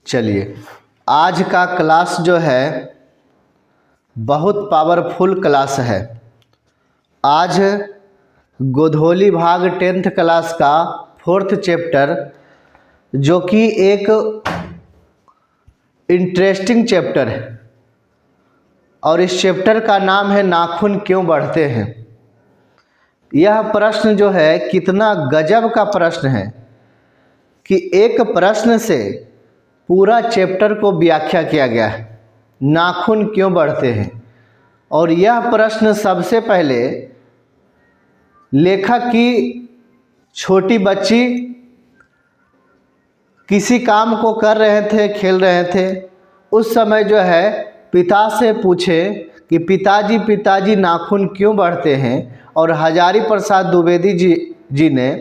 चलिए, आज का क्लास जो है बहुत पावरफुल क्लास है। आज गोधोली भाग 10th क्लास का 4th चैप्टर, जो कि एक इंटरेस्टिंग चैप्टर है, और इस चैप्टर का नाम है नाखून क्यों बढ़ते हैं। यह प्रश्न जो है कितना गजब का प्रश्न है कि एक प्रश्न से पूरा चैप्टर को व्याख्या किया गया है, नाखून क्यों बढ़ते हैं। और यह प्रश्न सबसे पहले लेखक की छोटी बच्ची किसी काम को कर रहे थे, खेल रहे थे, उस समय जो है पिता से पूछे कि पिताजी नाखून क्यों बढ़ते हैं, और हजारी प्रसाद द्विवेदी जी ने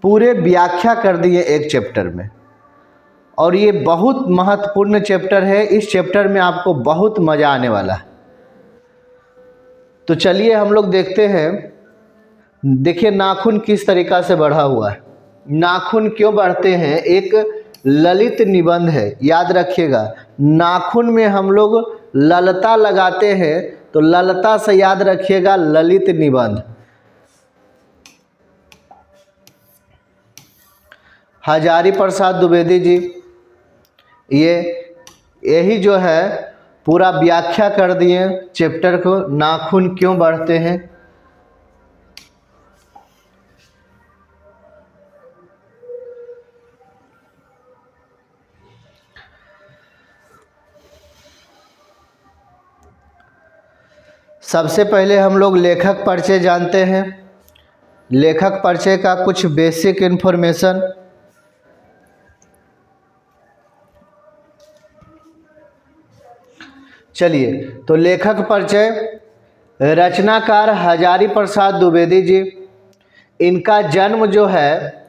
पूरे व्याख्या कर दिए एक चैप्टर में। और ये बहुत महत्वपूर्ण चैप्टर है। इस चैप्टर में आपको बहुत मज़ा आने वाला है। तो चलिए हम लोग देखते हैं। देखिए नाखून किस तरीक़ा से बढ़ा हुआ है। नाखून क्यों बढ़ते हैं एक ललित निबंध है, याद रखिएगा। नाखून में हम लोग ललता लगाते हैं, तो ललता से याद रखिएगा ललित निबंध। हजारी प्रसाद द्विवेदी जी यही जो है पूरा व्याख्या कर दिए चैप्टर को, नाखून क्यों बढ़ते हैं। सबसे पहले हम लोग लेखक परिचय जानते हैं। लेखक परिचय का कुछ बेसिक इन्फॉर्मेशन। चलिए, तो लेखक परिचय, रचनाकार हजारी प्रसाद द्विवेदी जी। इनका जन्म जो है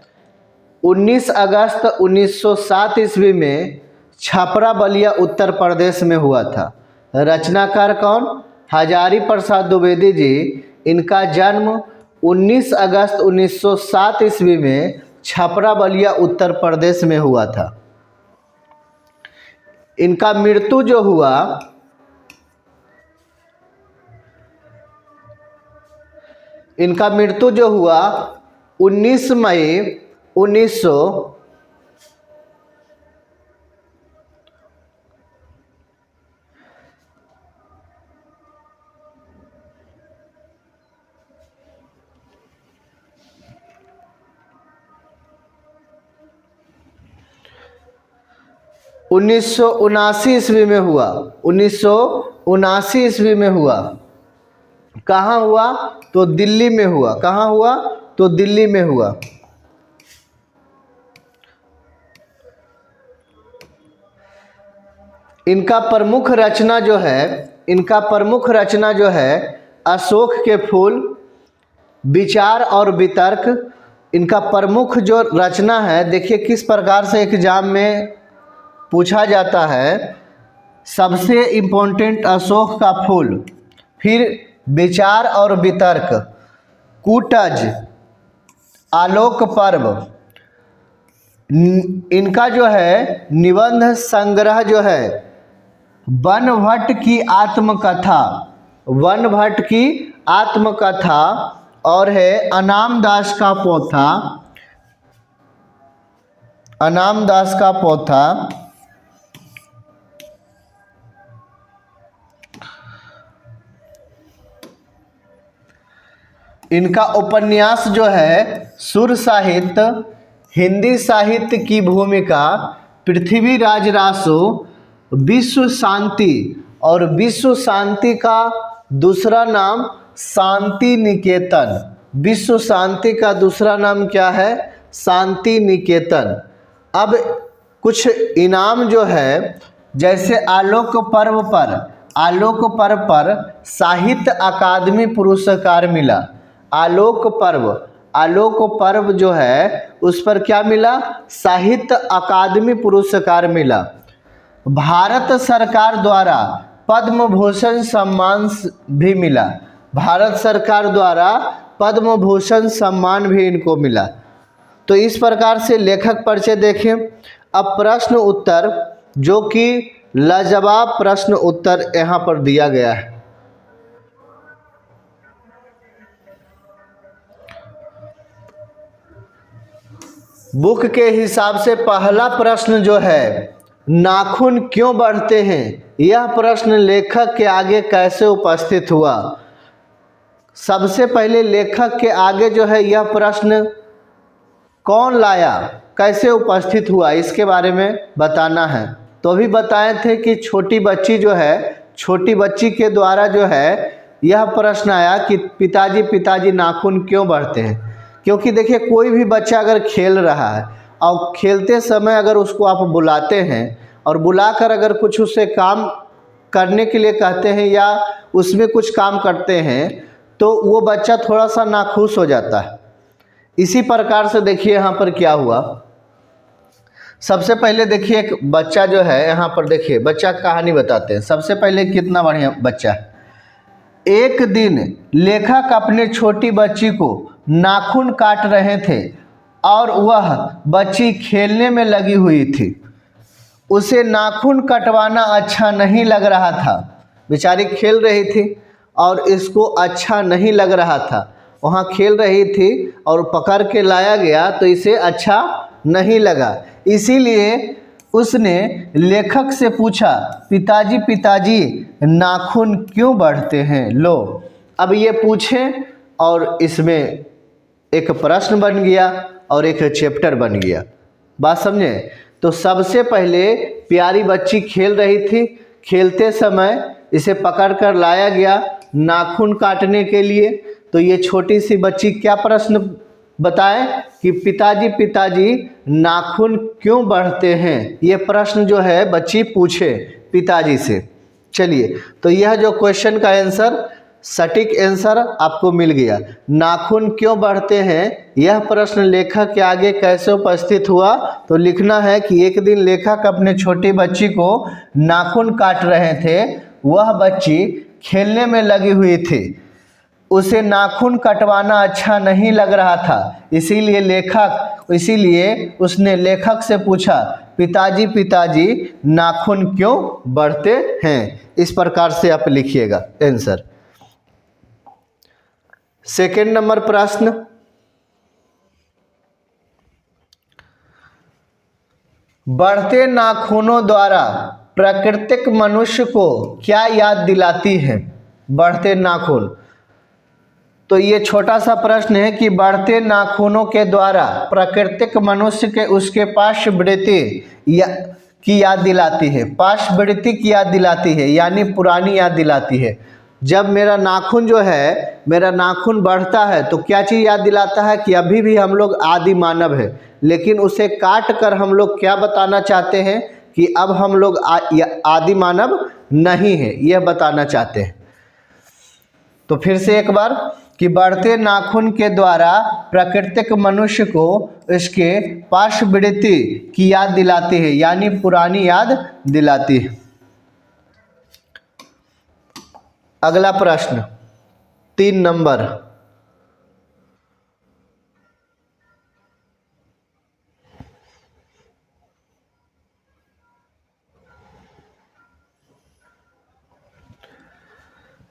19 अगस्त 1907 ईस्वी में छपरा बलिया उत्तर प्रदेश में हुआ था। रचनाकार कौन? हजारी प्रसाद द्विवेदी जी। इनका जन्म 19 अगस्त 1907 ईस्वी में छपरा बलिया उत्तर प्रदेश में हुआ था। इनका मृत्यु जो हुआ 19 मई 1979 ईस्वी में हुआ। 1979 ईस्वी में हुआ। कहाँ हुआ? तो दिल्ली में हुआ। कहाँ हुआ? तो दिल्ली में हुआ। इनका प्रमुख रचना जो है अशोक के फूल, विचार और वितर्क। इनका प्रमुख जो रचना है, देखिए किस प्रकार से एग्जाम में पूछा जाता है। सबसे इम्पोर्टेंट अशोक का फूल, फिर विचार और वितर्क, कूटज, आलोक पर्व। इनका जो है निबंध संग्रह जो है वन भट्ट की आत्मकथा, और है अनाम दास का पोथा। इनका उपन्यास जो है सुर साहित्य, हिंदी साहित्य की भूमिका, पृथ्वीराज रासो, विश्व शांति, और विश्व शांति का दूसरा नाम शांति निकेतन। विश्व शांति का दूसरा नाम क्या है? शांति निकेतन। अब कुछ इनाम जो है, जैसे आलोक पर्व पर साहित्य अकादमी पुरस्कार मिला। आलोक पर्व जो है उस पर क्या मिला? साहित्य अकादमी पुरस्कार मिला। भारत सरकार द्वारा पद्म भूषण सम्मान भी मिला। भारत सरकार द्वारा पद्म भूषण सम्मान भी इनको मिला। तो इस प्रकार से लेखक परिचय देखें। अब प्रश्न उत्तर, जो कि लाजवाब प्रश्न उत्तर यहाँ पर दिया गया है। बुक के हिसाब से पहला प्रश्न जो है, नाखून क्यों बढ़ते हैं, यह प्रश्न लेखक के आगे कैसे उपस्थित हुआ। सबसे पहले लेखक के आगे जो है यह प्रश्न कौन लाया, कैसे उपस्थित हुआ, इसके बारे में बताना है। तो अभी बताए थे कि छोटी बच्ची जो है, छोटी बच्ची के द्वारा जो है यह प्रश्न आया कि पिताजी पिताजी नाखून क्यों बढ़ते हैं। क्योंकि देखिए, कोई भी बच्चा अगर खेल रहा है और खेलते समय अगर उसको आप बुलाते हैं और बुलाकर अगर कुछ उससे काम करने के लिए कहते हैं या उसमें कुछ काम करते हैं, तो वो बच्चा थोड़ा सा नाखुश हो जाता है। इसी प्रकार से देखिए यहाँ पर क्या हुआ। सबसे पहले देखिए, एक बच्चा जो है, यहाँ पर देखिए बच्चा की कहानी बताते हैं। सबसे पहले कितना बढ़िया बच्चा है। एक दिन लेखक अपने छोटी बच्ची को नाखून काट रहे थे और वह बच्ची खेलने में लगी हुई थी। उसे नाखून कटवाना अच्छा नहीं लग रहा था। बेचारी खेल रही थी और इसको अच्छा नहीं लग रहा था। वहाँ खेल रही थी और पकड़ के लाया गया तो इसे अच्छा नहीं लगा। इसीलिए उसने लेखक से पूछा, पिताजी पिताजी नाखून क्यों बढ़ते हैं। लो, अब ये पूछें और इसमें एक प्रश्न बन गया और एक चैप्टर बन गया। बात समझे। तो सबसे पहले प्यारी बच्ची खेल रही थी, खेलते समय इसे पकड़ कर लाया गया नाखून काटने के लिए। तो ये छोटी सी बच्ची क्या प्रश्न बताए कि पिताजी पिताजी नाखून क्यों बढ़ते हैं। ये प्रश्न जो है बच्ची पूछे पिताजी से। चलिए, तो यह जो क्वेश्चन का आंसर, सटीक आंसर आपको मिल गया। नाखून क्यों बढ़ते हैं, यह प्रश्न लेखक के आगे कैसे उपस्थित हुआ। तो लिखना है कि एक दिन लेखक अपने छोटी बच्ची को नाखून काट रहे थे। वह बच्ची खेलने में लगी हुई थी। उसे नाखून कटवाना अच्छा नहीं लग रहा था। इसीलिए उसने लेखक से पूछा, पिताजी पिताजी नाखून क्यों बढ़ते हैं। इस प्रकार से आप लिखिएगा आंसर। सेकंड नंबर प्रश्न, बढ़ते नाखूनों द्वारा प्राकृतिक मनुष्य को क्या याद दिलाती है। बढ़ते नाखून, तो ये छोटा सा प्रश्न है कि बढ़ते नाखूनों के द्वारा प्राकृतिक मनुष्य के उसके पार्श्ववृत्ति की याद दिलाती है। पार्श्ववृत्ति की याद दिलाती है, यानी पुरानी याद दिलाती है। जब मेरा नाखून जो है, मेरा नाखून बढ़ता है तो क्या चीज़ याद दिलाता है कि अभी भी हम लोग आदि मानव है, लेकिन उसे काट कर हम लोग क्या बताना चाहते हैं कि अब हम लोग आदि मानव नहीं है, यह बताना चाहते हैं। तो फिर से एक बार कि बढ़ते नाखून के द्वारा प्राकृतिक मनुष्य को इसके पार्श्ववृत्ति की याद दिलाती है, यानी पुरानी याद दिलाती है। अगला प्रश्न 3 नंबर,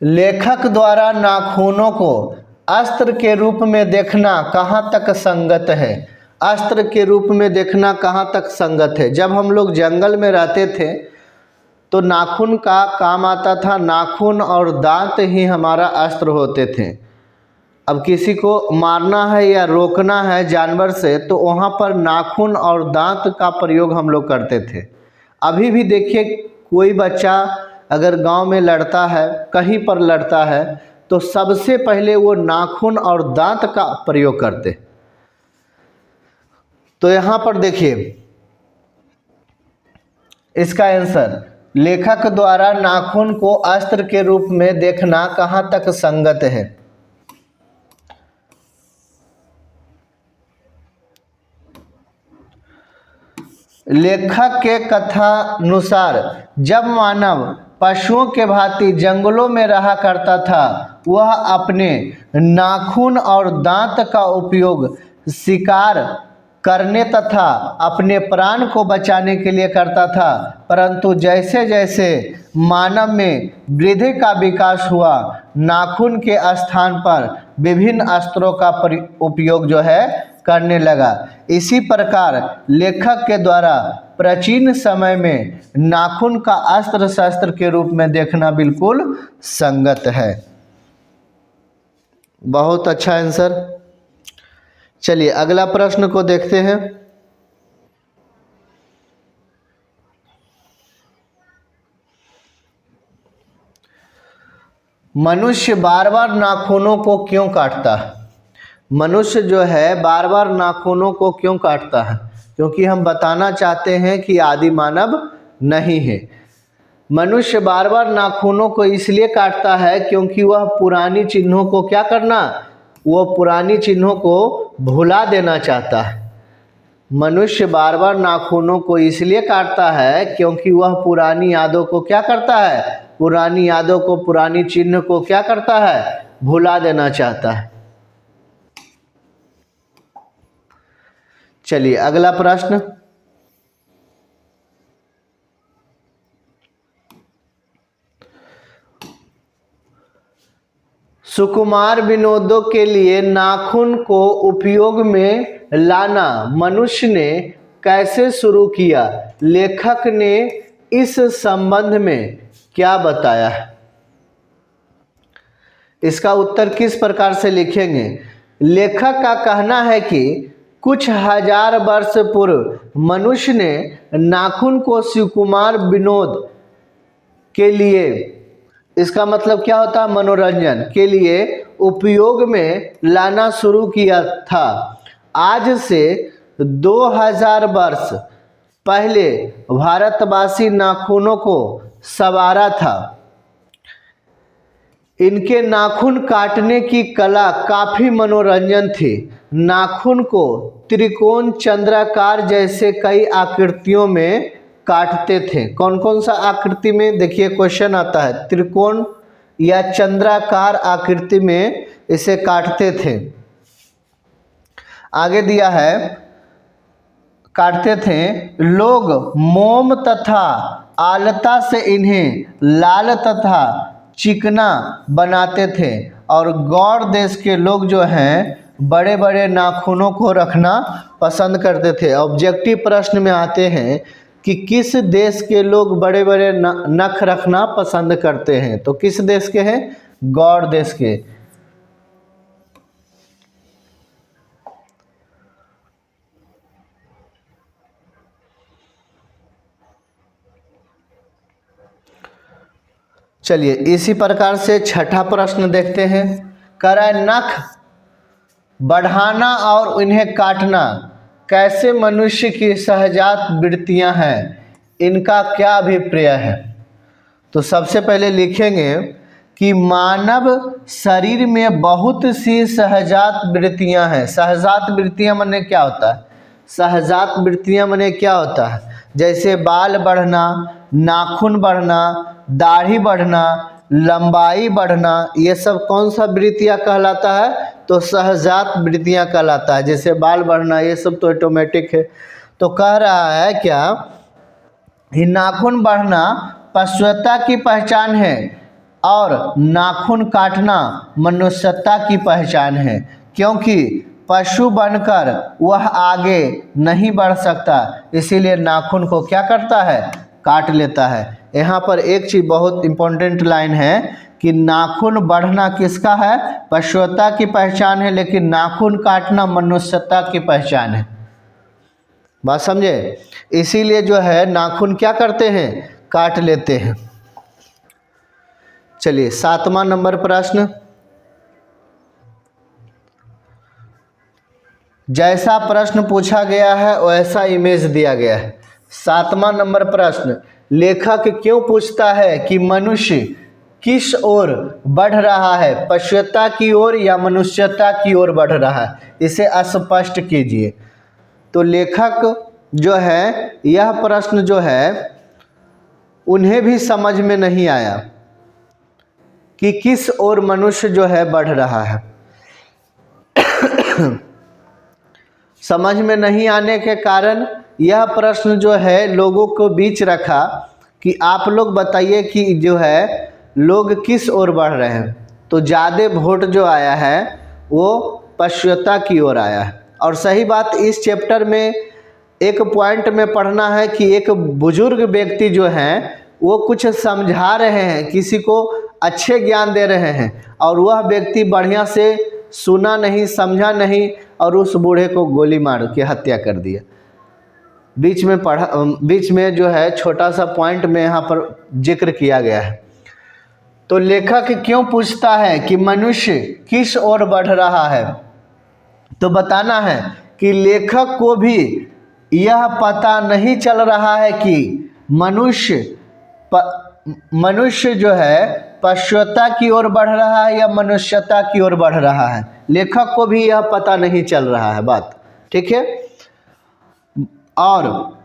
लेखक द्वारा नाखूनों को अस्त्र के रूप में देखना कहाँ तक संगत है। अस्त्र के रूप में देखना कहाँ तक संगत है। जब हम लोग जंगल में रहते थे तो नाखून का काम आता था। नाखून और दांत ही हमारा अस्त्र होते थे। अब किसी को मारना है या रोकना है जानवर से, तो वहाँ पर नाखून और दांत का प्रयोग हम लोग करते थे। अभी भी देखिए, कोई बच्चा अगर गांव में लड़ता है, कहीं पर लड़ता है, तो सबसे पहले वो नाखून और दांत का प्रयोग करते। तो यहाँ पर देखिए इसका आंसर, लेखक द्वारा नाखून को अस्त्र के रूप में देखना कहाँ तक संगत है। लेखक के कथानुसार जब मानव पशुओं के भांति जंगलों में रहा करता था, वह अपने नाखून और दांत का उपयोग शिकार करने तथा अपने प्राण को बचाने के लिए करता था, परंतु जैसे जैसे मानव में वृद्धि का विकास हुआ, नाखून के स्थान पर विभिन्न अस्त्रों का उपयोग जो है करने लगा। इसी प्रकार लेखक के द्वारा प्राचीन समय में नाखून का अस्त्र शस्त्र के रूप में देखना बिल्कुल संगत है। बहुत अच्छा आंसर। चलिए अगला प्रश्न को देखते हैं। मनुष्य बार बार नाखूनों को क्यों काटता है? मनुष्य जो है बार बार नाखूनों को क्यों काटता है? क्योंकि हम बताना चाहते हैं कि आदि मानव नहीं है। मनुष्य बार बार नाखूनों को इसलिए काटता है क्योंकि वह पुरानी चिन्हों को क्या करना, वो पुरानी चिन्हों को भुला देना चाहता है। मनुष्य बार बार नाखूनों को इसलिए काटता है क्योंकि वह पुरानी यादों को क्या करता है, पुरानी यादों को, पुरानी चिन्ह को क्या करता है, भुला देना चाहता है। चलिए अगला प्रश्न। सुकुमार विनोदों के लिए नाखून को उपयोग में लाना मनुष्य ने कैसे शुरू किया? लेखक ने इस संबंध में क्या बताया है? इसका उत्तर किस प्रकार से लिखेंगे? लेखक का कहना है कि कुछ हजार वर्ष पूर्व मनुष्य ने नाखून को सुकुमार विनोद के लिए, इसका मतलब क्या होता है, मनोरंजन के लिए उपयोग में लाना शुरू किया था। आज से 2000 वर्ष पहले भारतवासी नाखूनों को संवारा था। इनके नाखून काटने की कला काफी मनोरंजन थी। नाखून को त्रिकोण, चंद्राकार जैसे कई आकृतियों में काटते थे। कौन कौन सा आकृति में? देखिए क्वेश्चन आता है, त्रिकोण या चंद्राकार आकृति में इसे काटते थे। आगे दिया है, काटते थे। लोग मोम तथा आलता से इन्हें लाल तथा चिकना बनाते थे और गौड़ देश के लोग जो हैं बड़े बड़े नाखूनों को रखना पसंद करते थे। ऑब्जेक्टिव प्रश्न में आते हैं कि किस देश के लोग बड़े बड़े नख रखना पसंद करते हैं? तो किस देश के हैं? गौड़ देश के। चलिए इसी प्रकार से छठा प्रश्न देखते हैं। कह रहा है, नख बढ़ाना और इन्हें काटना कैसे मनुष्य की सहजात वृत्तियां हैं, इनका क्या अभिप्राय है? तो सबसे पहले लिखेंगे कि मानव शरीर में बहुत सी सहजात वृत्तियां हैं। सहजात वृत्तियां माने क्या होता है? सहजात वृत्तियां माने क्या होता है? जैसे बाल बढ़ना, नाखून बढ़ना, दाढ़ी बढ़ना, लंबाई बढ़ना, ये सब कौन सा वृत्तियां कहलाता है? तो सहजात वृत्तियां कहलाता है। जैसे बाल बढ़ना, ये सब तो ऑटोमेटिक है। तो कह रहा है क्या, नाखून बढ़ना पशुता की पहचान है और नाखून काटना मनुष्यता की पहचान है, क्योंकि पशु बनकर वह आगे नहीं बढ़ सकता, इसीलिए नाखून को क्या करता है? काट लेता है। यहाँ पर एक चीज़ बहुत इम्पोर्टेंट लाइन है कि नाखून बढ़ना किसका है? पशुता की पहचान है, लेकिन नाखून काटना मनुष्यता की पहचान है। बात समझे? इसीलिए जो है नाखून क्या करते हैं? काट लेते हैं। चलिए 7वां नंबर प्रश्न। जैसा प्रश्न पूछा गया है वैसा इमेज दिया गया है। 7वां नंबर प्रश्न, लेखक क्यों पूछता है कि मनुष्य किस ओर बढ़ रहा है, पशुता की ओर या मनुष्यता की ओर बढ़ रहा है? इसे स्पष्ट कीजिए। तो लेखक जो है, यह प्रश्न जो है उन्हें भी समझ में नहीं आया कि किस ओर मनुष्य जो है बढ़ रहा है। समझ में नहीं आने के कारण यह प्रश्न जो है लोगों को बीच रखा कि आप लोग बताइए कि जो है लोग किस ओर बढ़ रहे हैं। तो ज़्यादा वोट जो आया है वो पश्चाता की ओर आया है। और सही बात, इस चैप्टर में एक पॉइंट में पढ़ना है कि एक बुजुर्ग व्यक्ति जो हैं वो कुछ समझा रहे हैं, किसी को अच्छे ज्ञान दे रहे हैं, और वह व्यक्ति बढ़िया से सुना नहीं, समझा नहीं, और उस बूढ़े को गोली मार के हत्या कर दिया। बीच में जो है छोटा सा पॉइंट में यहाँ पर जिक्र किया गया है। तो लेखक क्यों पूछता है कि मनुष्य किस ओर बढ़ रहा है, तो बताना है कि लेखक को भी यह पता नहीं चल रहा है कि मनुष्य जो है पश्चाता की ओर बढ़ रहा है या मनुष्यता की ओर बढ़ रहा है। लेखक को भी यह पता नहीं चल रहा है बात, ठीक है। और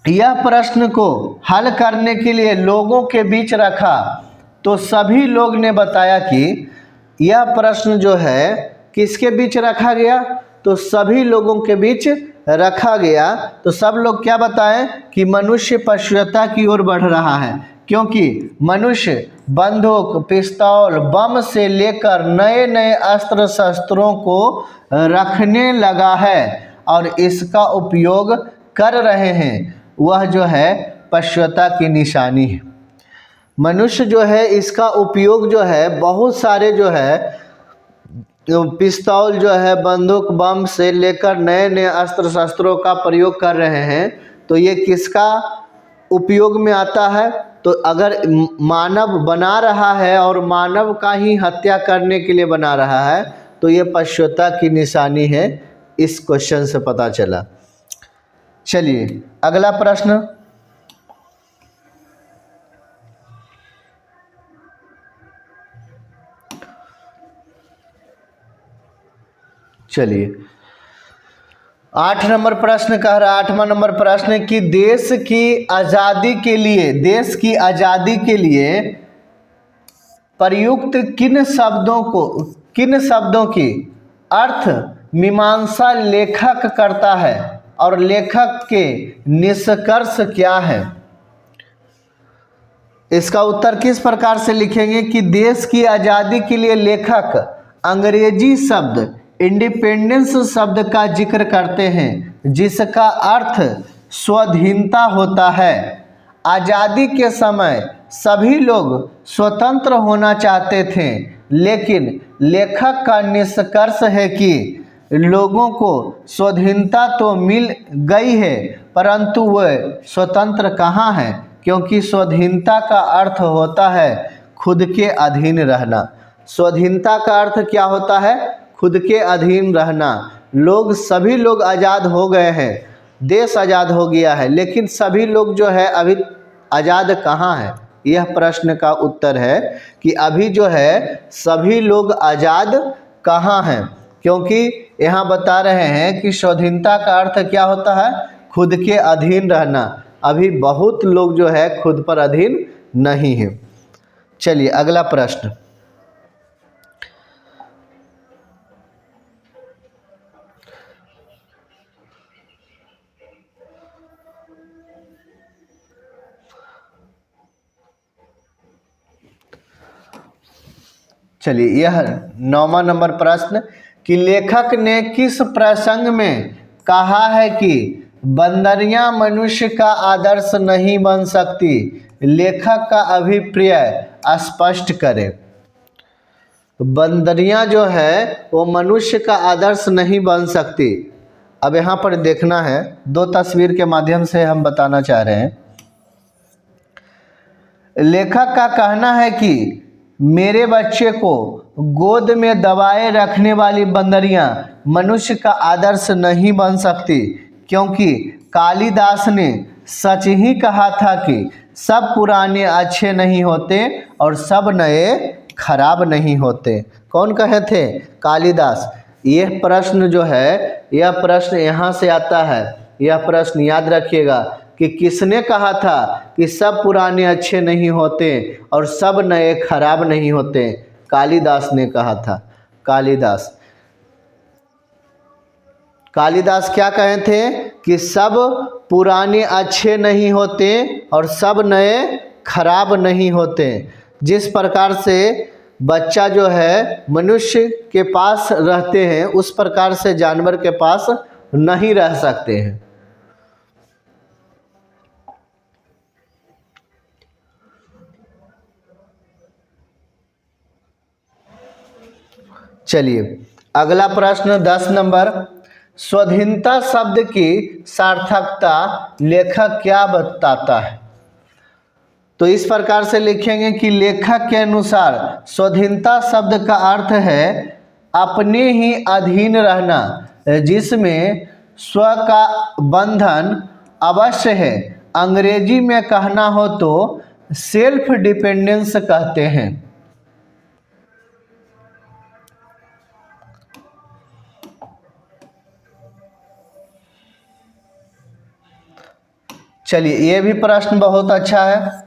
यह प्रश्न को हल करने के लिए लोगों के बीच रखा, तो सभी लोग ने बताया कि यह प्रश्न जो है किसके बीच रखा गया, तो सभी लोगों के बीच रखा गया। तो सब लोग क्या बताएं कि मनुष्य पश्चाता की ओर बढ़ रहा है, क्योंकि मनुष्य बंदूक, पिस्तौल, बम से लेकर नए नए अस्त्र शस्त्रों को रखने लगा है और इसका उपयोग कर रहे हैं। वह जो है पश्चाता की निशानी है। मनुष्य जो है इसका उपयोग जो है बहुत सारे जो है पिस्तौल जो है, बंदूक, बम से लेकर नए नए अस्त्र शस्त्रों का प्रयोग कर रहे हैं। तो ये किसका उपयोग में आता है, तो अगर मानव बना रहा है और मानव का ही हत्या करने के लिए बना रहा है, तो ये पश्चाता की निशानी है। इस क्वेश्चन से पता चला। चलिए अगला प्रश्न। चलिए 8 नंबर प्रश्न कह रहा है, 8वां नंबर प्रश्न कि देश की आज़ादी के लिए प्रयुक्त किन शब्दों की अर्थ मीमांसा लेखक करता है और लेखक के निष्कर्ष क्या है। इसका उत्तर किस प्रकार से लिखेंगे कि देश की आज़ादी के लिए लेखक अंग्रेजी शब्द इंडिपेंडेंस शब्द का जिक्र करते हैं, जिसका अर्थ स्वाधीनता होता है। आज़ादी के समय सभी लोग स्वतंत्र होना चाहते थे, लेकिन लेखक का निष्कर्ष है कि लोगों को स्वाधीनता तो मिल गई है, परंतु वह स्वतंत्र कहाँ हैं, क्योंकि स्वाधीनता का अर्थ होता है खुद के अधीन रहना। स्वाधीनता का अर्थ क्या होता है, खुद के अधीन रहना। सभी लोग आज़ाद हो गए हैं, देश आज़ाद हो गया है, लेकिन सभी लोग जो है अभी आज़ाद कहाँ हैं। यह प्रश्न का उत्तर है कि अभी जो है सभी लोग आज़ाद कहाँ हैं, क्योंकि यहाँ बता रहे हैं कि स्वाधीनता का अर्थ क्या होता है, खुद के अधीन रहना। अभी बहुत लोग जो है खुद पर अधीन नहीं है। चलिए अगला प्रश्न। चलिए यह 9वां नंबर प्रश्न कि लेखक ने किस प्रसंग में कहा है कि बंदरियां मनुष्य का आदर्श नहीं बन सकती। लेखक का अभिप्राय स्पष्ट करें। बंदरियां जो है वो मनुष्य का आदर्श नहीं बन सकती। अब यहाँ पर देखना है, 2 तस्वीर के माध्यम से हम बताना चाह रहे हैं। लेखक का कहना है कि मेरे बच्चे को गोद में दबाए रखने वाली बंदरियां मनुष्य का आदर्श नहीं बन सकती, क्योंकि कालिदास ने सच ही कहा था कि सब पुराने अच्छे नहीं होते और सब नए खराब नहीं होते। कौन कहे थे? कालिदास। यह प्रश्न जो है, यह प्रश्न यहाँ से आता है। यह प्रश्न याद रखिएगा कि किसने कहा था कि सब पुराने अच्छे नहीं होते और सब नए खराब नहीं होते। कालिदास ने कहा था। कालिदास। कालिदास क्या कहे थे कि सब पुराने अच्छे नहीं होते और सब नए खराब नहीं होते। जिस प्रकार से बच्चा जो है मनुष्य के पास रहते हैं उस प्रकार से जानवर के पास नहीं रह सकते हैं। चलिए अगला प्रश्न 10 नंबर, स्वाधीनता शब्द की सार्थकता लेखक क्या बताता है? तो इस प्रकार से लिखेंगे कि लेखक के अनुसार स्वाधीनता शब्द का अर्थ है अपने ही अधीन रहना, जिसमें स्व का बंधन अवश्य है। अंग्रेजी में कहना हो तो सेल्फ डिपेंडेंस कहते हैं। चलिए ये भी प्रश्न बहुत अच्छा है।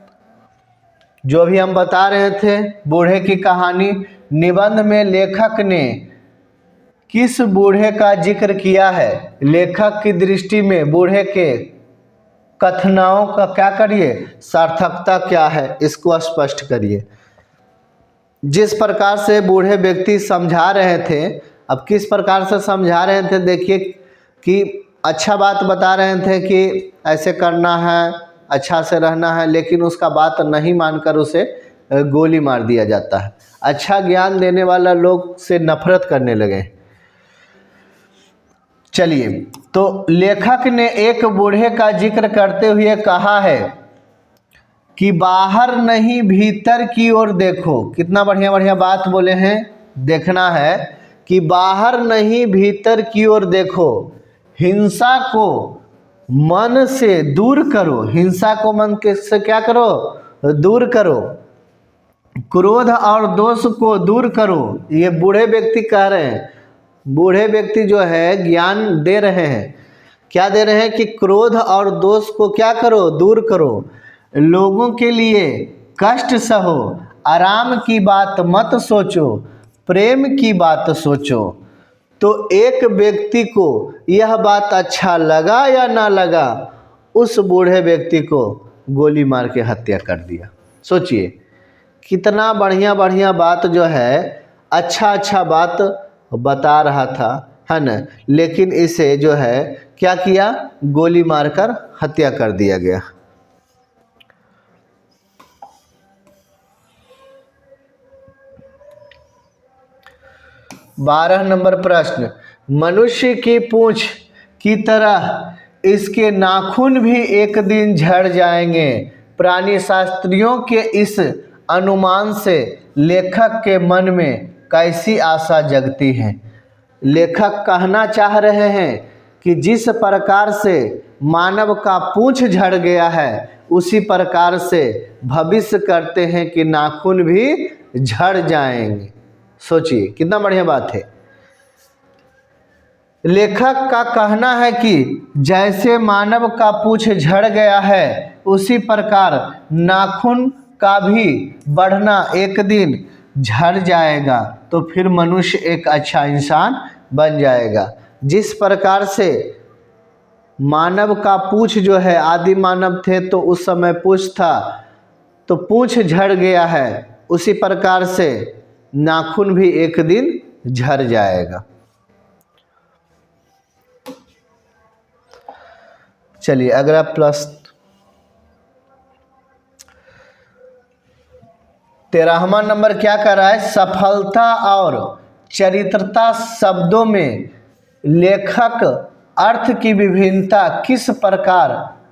जो भी हम बता रहे थे बूढ़े की कहानी, निबंध में लेखक ने किस बूढ़े का जिक्र किया है? लेखक की दृष्टि में बूढ़े के कथनाओं का क्या करिए, सार्थकता क्या है इसको स्पष्ट करिए। जिस प्रकार से बूढ़े व्यक्ति समझा रहे थे, अब किस प्रकार से समझा रहे थे देखिए कि अच्छा बात बता रहे थे कि ऐसे करना है, अच्छा से रहना है, लेकिन उसका बात नहीं मानकर उसे गोली मार दिया जाता है। अच्छा ज्ञान देने वाला लोग से नफरत करने लगे। चलिए तो लेखक ने एक बूढ़े का जिक्र करते हुए कहा है कि बाहर नहीं भीतर की ओर देखो। कितना बढ़िया बढ़िया बात बोले हैं। देखना है कि बाहर नहीं भीतर की ओर देखो, हिंसा को मन से दूर करो। हिंसा को मन से क्या करो, दूर करो। क्रोध और दोष को दूर करो। ये बूढ़े व्यक्ति कह रहे हैं। बूढ़े व्यक्ति जो है ज्ञान दे रहे हैं। क्या दे रहे हैं कि क्रोध और दोष को क्या करो, दूर करो। लोगों के लिए कष्ट सहो, आराम की बात मत सोचो, प्रेम की बात सोचो। तो एक व्यक्ति को यह बात अच्छा लगा या ना लगा, उस बूढ़े व्यक्ति को गोली मार के हत्या कर दिया। सोचिए कितना बढ़िया बढ़िया बात जो है, अच्छा अच्छा बात बता रहा था, है ना, लेकिन इसे जो है क्या किया, गोली मारकर हत्या कर दिया गया। बारह नंबर प्रश्न, मनुष्य की पूंछ की तरह इसके नाखून भी एक दिन झड़ जाएंगे। प्राणी शास्त्रियों के इस अनुमान से लेखक के मन में कैसी आशा जगती है? लेखक कहना चाह रहे हैं कि जिस प्रकार से मानव का पूंछ झड़ गया है, उसी प्रकार से भविष्य करते हैं कि नाखून भी झड़ जाएंगे। सोचिए कितना बढ़िया बात है। लेखक का कहना है कि जैसे मानव का पूंछ झड़ गया है, उसी प्रकार नाखून का भी बढ़ना एक दिन झड़ जाएगा, तो फिर मनुष्य एक अच्छा इंसान बन जाएगा। जिस प्रकार से मानव का पूंछ जो है, आदि मानव थे तो उस समय पूंछ था, तो पूंछ झड़ गया है, उसी प्रकार से नाखून भी एक दिन झड़ जाएगा। चलिए अगला प्रश्न 13वां नंबर क्या कर रहा है, सफलता और चरित्रता शब्दों में लेखक अर्थ की विभिन्नता किस प्रकार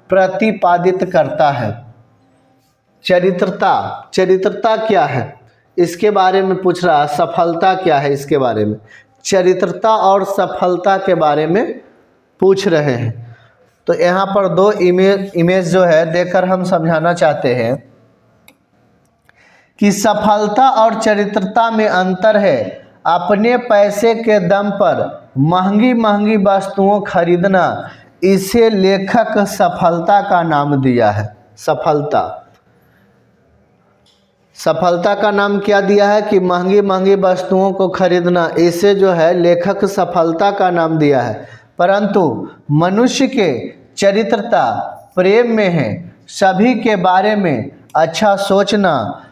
प्रतिपादित करता है? चरित्रता क्या है इसके बारे में पूछ रहा है। सफलता क्या है इसके बारे में, चरित्रता और सफलता के बारे में पूछ रहे हैं। तो यहाँ पर दो इमेज जो है देखकर हम समझाना चाहते हैं कि सफलता और चरित्रता में अंतर है। अपने पैसे के दम पर महंगी महंगी वस्तुओं खरीदना, इसे लेखक सफलता का नाम दिया है। सफलता का नाम क्या दिया है कि महंगी महंगी वस्तुओं को खरीदना, इसे जो है लेखक सफलता का नाम दिया है। परंतु मनुष्य के चरित्रता प्रेम में है। सभी के बारे में अच्छा सोचना,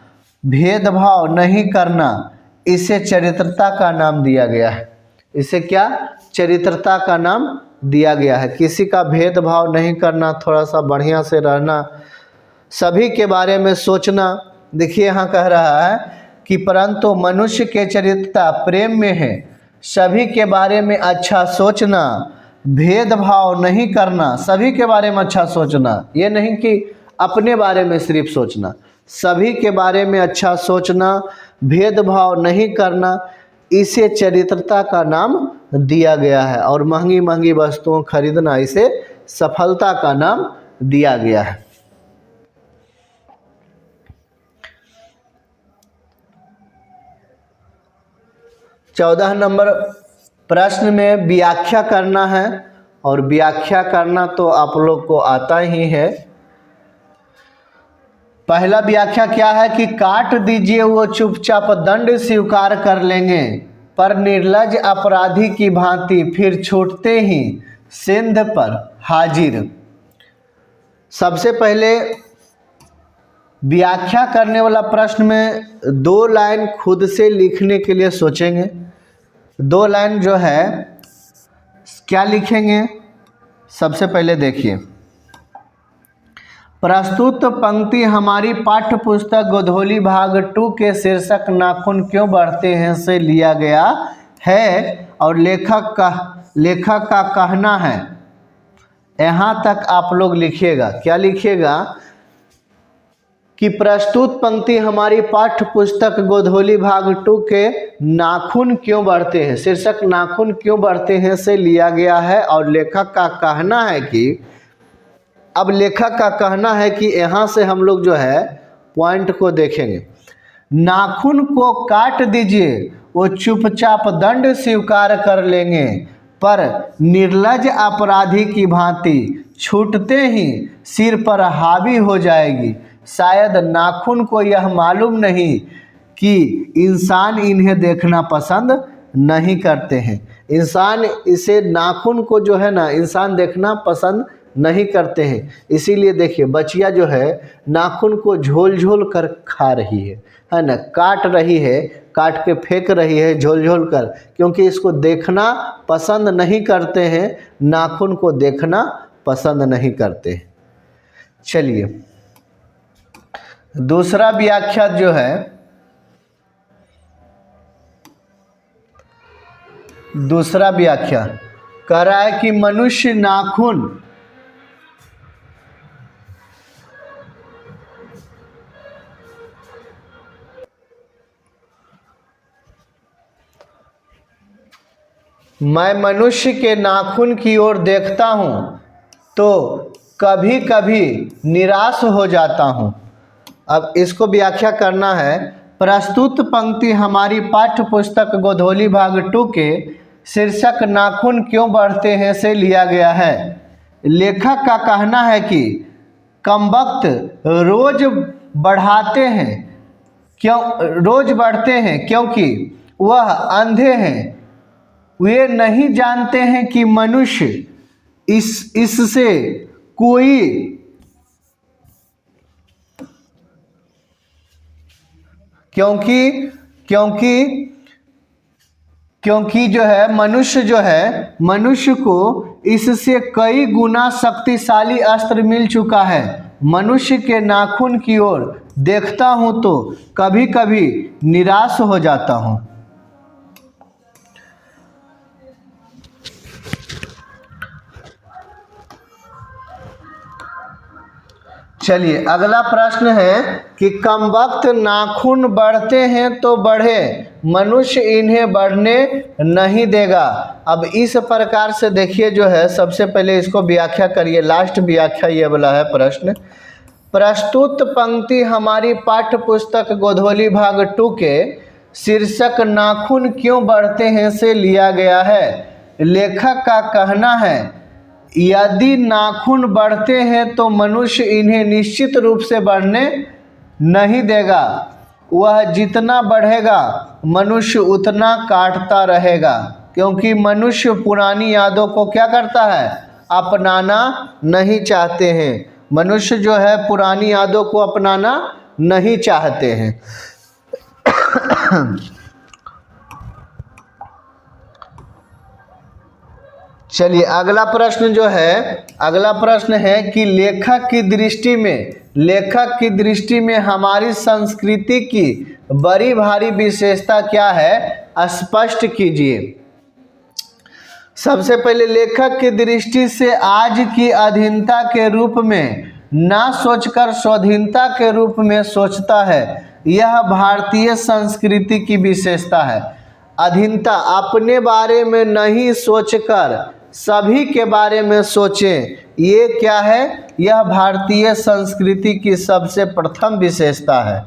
भेदभाव नहीं करना, इसे चरित्रता का नाम दिया गया है। इसे क्या चरित्रता का नाम दिया गया है। किसी का भेदभाव नहीं करना, थोड़ा सा बढ़िया से रहना, सभी के बारे में सोचना। देखिए यहाँ कह रहा है कि परंतु मनुष्य के चरित्रता प्रेम में है। सभी के बारे में अच्छा सोचना, भेदभाव नहीं करना। सभी के बारे में अच्छा सोचना, ये नहीं कि अपने बारे में सिर्फ सोचना, सभी के बारे में अच्छा सोचना, भेदभाव नहीं करना, इसे चरित्रता का नाम दिया गया है। और महंगी महंगी वस्तुओं खरीदना, इसे सफलता का नाम दिया गया है। चौदह नंबर प्रश्न में व्याख्या करना है, और व्याख्या करना तो आप लोग को आता ही है। पहला व्याख्या क्या है कि काट दीजिए वो चुपचाप दंड स्वीकार कर लेंगे, पर निर्लज अपराधी की भांति फिर छूटते ही सिंध पर हाजिर। सबसे पहले व्याख्या करने वाला प्रश्न में 2 लाइन खुद से लिखने के लिए सोचेंगे। 2 लाइन जो है क्या लिखेंगे, सबसे पहले देखिए, प्रस्तुत पंक्ति हमारी पाठ्य पुस्तक गोधोली भाग 2 के शीर्षक नाखून क्यों बढ़ते हैं से लिया गया है, और लेखक का कहना है। यहाँ तक आप लोग लिखिएगा। क्या लिखिएगा कि प्रस्तुत पंक्ति हमारी पाठ्य पुस्तक गोधोली भाग 2 के नाखून क्यों बढ़ते हैं, शीर्षक नाखून क्यों बढ़ते हैं से लिया गया है, और लेखक का कहना है कि, अब लेखक का कहना है कि यहाँ से हम लोग जो है पॉइंट को देखेंगे। नाखून को काट दीजिए, वो चुपचाप दंड स्वीकार कर लेंगे, पर निर्लज अपराधी की भांति छूटते ही सिर पर हावी हो जाएगी। शायद नाखून को यह मालूम नहीं कि इंसान इन्हें देखना पसंद नहीं करते हैं। इंसान इसे नाखून को जो है ना, इंसान देखना पसंद नहीं करते हैं। इसीलिए देखिए बचिया जो है नाखून को झोल झोल कर खा रही है ना, काट रही है, काट के फेंक रही है झोल झोल कर, क्योंकि इसको देखना पसंद नहीं करते हैं, नाखून को देखना पसंद नहीं करते। चलिए दूसरा व्याख्या जो है, दूसरा व्याख्या कह रहा है कि मनुष्य नाखून मैं मनुष्य के नाखून की ओर देखता हूँ तो कभी कभी निराश हो जाता हूँ। अब इसको व्याख्या करना है। प्रस्तुत पंक्ति हमारी पाठ्य पुस्तक गोधोली भाग 2 के शीर्षक नाखून क्यों बढ़ते हैं से लिया गया है। लेखक का कहना है कि कमबख्त रोज बढ़ते हैं क्योंकि वह अंधे हैं। वे नहीं जानते हैं कि मनुष्य इससे क्योंकि जो है मनुष्य को इससे कई गुना शक्तिशाली अस्त्र मिल चुका है। मनुष्य के नाखून की ओर देखता हूँ तो कभी कभी निराश हो जाता हूँ। चलिए अगला प्रश्न है कि कमबख्त नाखून बढ़ते हैं तो बढ़े, मनुष्य इन्हें बढ़ने नहीं देगा। अब इस प्रकार से देखिए जो है, सबसे पहले इसको व्याख्या करिए। लास्ट व्याख्या ये वाला है प्रश्न। प्रस्तुत पंक्ति हमारी पाठ्य पुस्तक गोधोली भाग 2 के शीर्षक नाखून क्यों बढ़ते हैं से लिया गया है। लेखक का कहना है यदि नाखून बढ़ते हैं तो मनुष्य इन्हें निश्चित रूप से बढ़ने नहीं देगा। वह जितना बढ़ेगा मनुष्य उतना काटता रहेगा। क्योंकि मनुष्य पुरानी यादों को क्या करता है, अपनाना नहीं चाहते हैं। मनुष्य जो है पुरानी यादों को अपनाना नहीं चाहते हैं। चलिए अगला प्रश्न जो है, अगला प्रश्न है कि लेखक की दृष्टि में हमारी संस्कृति की बड़ी भारी विशेषता क्या है, स्पष्ट कीजिए। सबसे पहले लेखक की दृष्टि से आज की अधीनता के रूप में ना सोचकर स्वाधीनता के रूप में सोचता है, यह भारतीय संस्कृति की विशेषता है। अधीनता, अपने बारे में नहीं सोचकर सभी के बारे में सोचें, ये क्या है, यह भारतीय संस्कृति की सबसे प्रथम विशेषता है।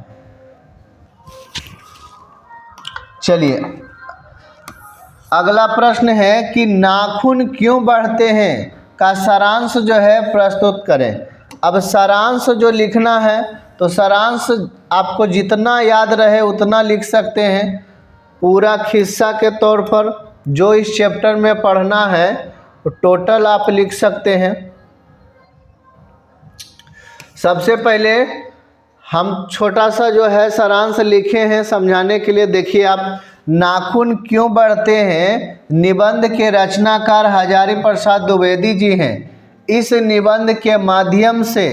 चलिए अगला प्रश्न है कि नाखून क्यों बढ़ते हैं का सारांश जो है प्रस्तुत करें। अब सारांश जो लिखना है तो सारांश आपको जितना याद रहे उतना लिख सकते हैं। पूरा खिस्सा के तौर पर जो इस चैप्टर में पढ़ना है तो टोटल आप लिख सकते हैं। सबसे पहले हम छोटा सा जो है सारांश लिखे हैं समझाने के लिए। देखिए आप, नाखून क्यों बढ़ते हैं निबंध के रचनाकार हजारी प्रसाद द्विवेदी जी हैं। इस निबंध के माध्यम से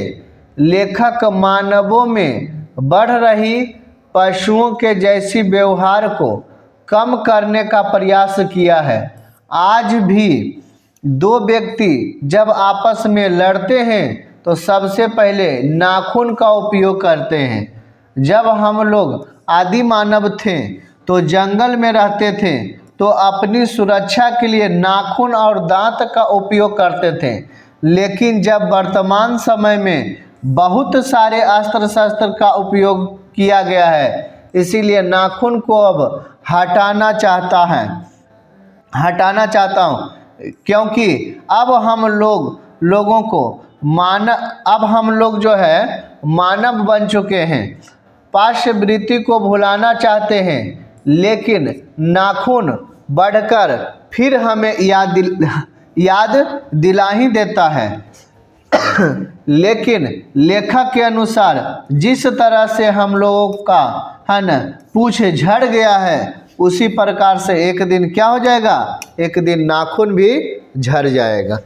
लेखक मानवों में बढ़ रही पशुओं के जैसी व्यवहार को कम करने का प्रयास किया है। आज भी दो व्यक्ति जब आपस में लड़ते हैं तो सबसे पहले नाखून का उपयोग करते हैं। जब हम लोग आदि मानव थे तो जंगल में रहते थे तो अपनी सुरक्षा के लिए नाखून और दांत का उपयोग करते थे, लेकिन जब वर्तमान समय में बहुत सारे अस्त्र शस्त्र का उपयोग किया गया है, इसीलिए नाखून को अब हटाना चाहता हूँ, क्योंकि अब हम लोग जो है मानव बन चुके हैं। पार्श्ववृत्ति को भुलाना चाहते हैं, लेकिन नाखून बढ़कर फिर हमें याद दिला ही देता है। लेकिन लेखक के अनुसार जिस तरह से हम लोगों का है न पूंछ झड़ गया है, उसी प्रकार से एक दिन क्या हो जाएगा, एक दिन नाखून भी झड़ जाएगा।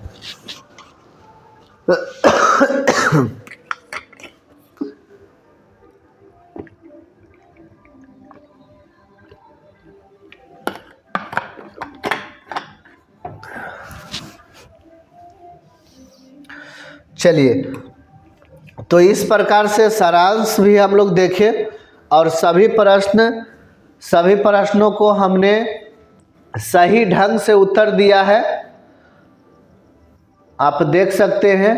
चलिए तो इस प्रकार से सारांश भी हम लोग देखें और सभी प्रश्नों को हमने सही ढंग से उत्तर दिया है। आप देख सकते हैं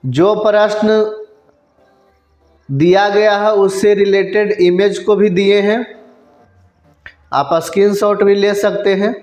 जो प्रश्न दिया गया है उससे रिलेटेड इमेज को भी दिए हैं, आप स्क्रीनशॉट भी ले सकते हैं।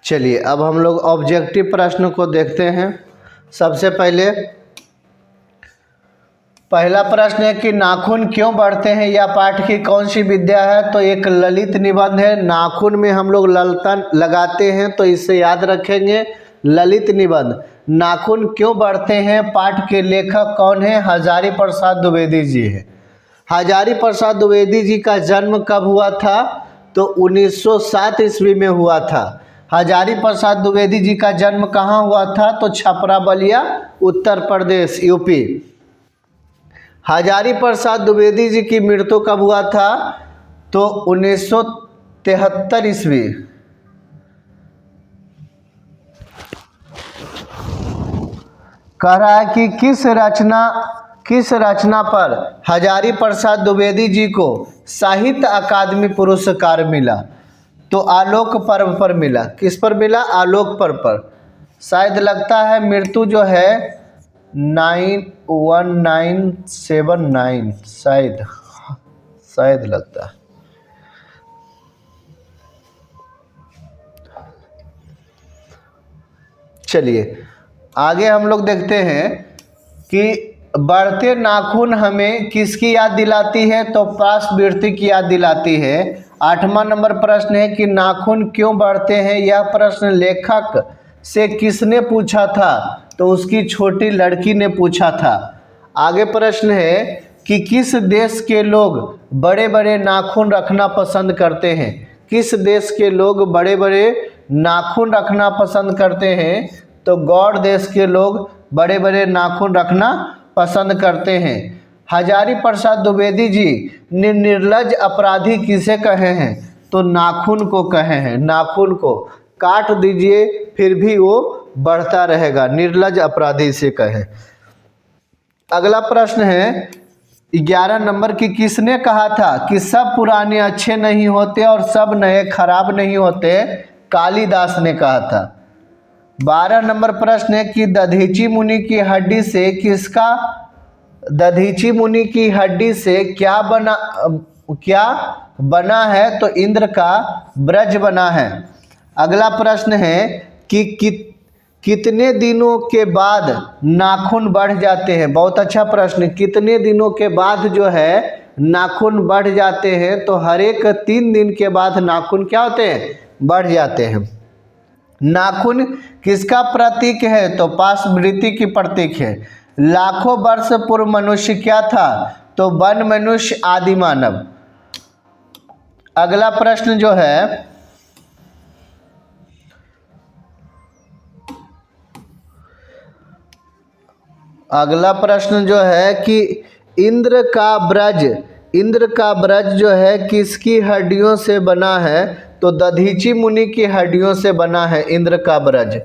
चलिए अब हम लोग ऑब्जेक्टिव प्रश्न को देखते हैं। सबसे पहला प्रश्न है कि नाखून क्यों बढ़ते हैं, यह पाठ की कौन सी विद्या है। तो एक ललित निबंध है, नाखून में हम लोग ललता लगाते हैं, तो इससे याद रखेंगे ललित निबंध। नाखून क्यों बढ़ते हैं पाठ के लेखक कौन है, हजारी प्रसाद द्विवेदी जी है। हजारी प्रसाद द्विवेदी जी का जन्म कब हुआ था, तो 1907 ईस्वी में हुआ था। हजारी प्रसाद द्विवेदी जी का जन्म कहाँ हुआ था, तो छपरा बलिया उत्तर प्रदेश यूपी। हजारी प्रसाद द्विवेदी जी की मृत्यु कब हुआ था, तो 73 ईस्वी। कह रहा है कि किस रचना पर हजारी प्रसाद द्विवेदी जी को साहित्य अकादमी पुरस्कार मिला? तो आलोक पर्व पर मिला। किस पर मिला? आलोक पर्व पर। शायद लगता है मृत्यु जो है 1979, शायद लगता है। चलिए आगे हम लोग देखते हैं कि बढ़ते नाखून हमें किसकी याद दिलाती है? तो पार्श्ववृत्ति की याद दिलाती है। 8वां नंबर प्रश्न है कि नाखून क्यों बढ़ते हैं? यह प्रश्न लेखक से किसने पूछा था? तो उसकी छोटी लड़की ने पूछा था। आगे प्रश्न है कि किस देश के लोग बड़े बड़े नाखून रखना पसंद करते हैं? किस देश के लोग बड़े बड़े नाखून रखना पसंद करते हैं? तो गौड़ देश के लोग बड़े बड़े नाखून रखना पसंद करते हैं। हजारी प्रसाद द्विवेदी जी ने निर्लज अपराधी किसे कहे हैं? तो नाखून को कहे हैं। नाखून को काट दीजिए फिर भी वो बढ़ता रहेगा, निर्लज अपराधी से कहे। अगला प्रश्न है 11 नंबर की, किसने कहा था कि सब पुराने अच्छे नहीं होते और सब नए खराब नहीं होते? कालिदास ने कहा था। 12 नंबर प्रश्न है कि दधीची मुनि की हड्डी से क्या बना है? तो इंद्र का ब्रज बना है। अगला प्रश्न है कि कितने दिनों के बाद नाखून बढ़ जाते हैं? बहुत अच्छा प्रश्न। कितने दिनों के बाद जो है नाखून बढ़ जाते हैं? तो हर एक 3 दिन के बाद नाखून क्या होते हैं? बढ़ जाते हैं। नाखून किसका प्रतीक है? तो पार्श्ववृत्ति की प्रतीक है। लाखों वर्ष पूर्व मनुष्य क्या था? तो वन मनुष्य आदि मानव। अगला प्रश्न जो है कि इंद्र का ब्रज जो है किसकी हड्डियों से बना है? तो दधीची मुनि की हड्डियों से बना है इंद्र का ब्रज।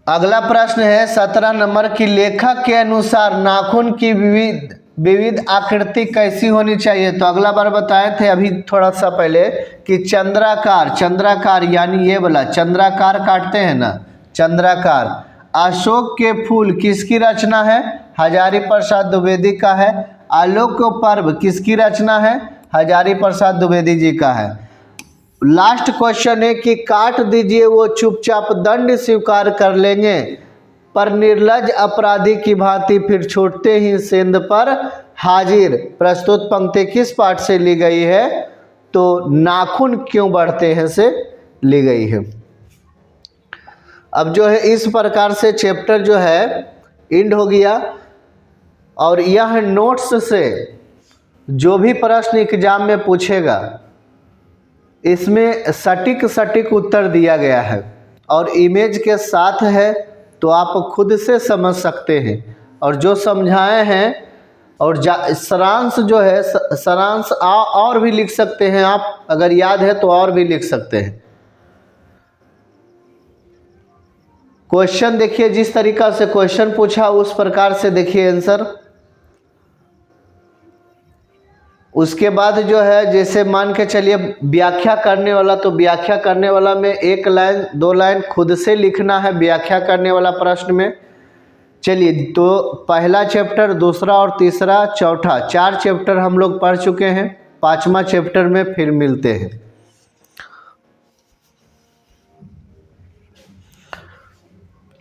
अगला प्रश्न है 17 नंबर की, लेखक के अनुसार नाखून की विविध आकृति कैसी होनी चाहिए? तो अगला बार बताए थे अभी थोड़ा सा पहले कि चंद्राकार यानी ये वाला चंद्राकार काटते हैं ना, चंद्राकार। अशोक के फूल किसकी रचना है? हजारी प्रसाद द्विवेदी का है। आलोक पर्व किसकी रचना है? हजारी प्रसाद द्विवेदी जी का है। लास्ट क्वेश्चन है कि काट दीजिए वो चुपचाप दंड स्वीकार कर लेंगे, पर निर्लज अपराधी की भांति फिर छूटते ही सेंध पर हाजिर। प्रस्तुत पंक्ति किस पाठ से ली गई है? तो नाखून क्यों बढ़ते हैं से ली गई है। अब जो है इस प्रकार से चैप्टर जो है एंड हो गया। और यह नोट्स से जो भी प्रश्न एग्जाम में पूछेगा इसमें सटीक उत्तर दिया गया है और इमेज के साथ है, तो आप खुद से समझ सकते हैं। और जो समझाए हैं और सारांश जो है सारांश और भी लिख सकते हैं आप, अगर याद है तो और भी लिख सकते हैं। क्वेश्चन देखिए, जिस तरीका से क्वेश्चन पूछा उस प्रकार से देखिए आंसर। उसके बाद जो है जैसे मान के चलिए व्याख्या करने वाला, तो व्याख्या करने वाला में 1 लाइन 2 लाइन खुद से लिखना है व्याख्या करने वाला प्रश्न में। चलिए, तो पहला चैप्टर, दूसरा और तीसरा, चौथा 4 चैप्टर हम लोग पढ़ चुके हैं। 5वां चैप्टर में फिर मिलते हैं।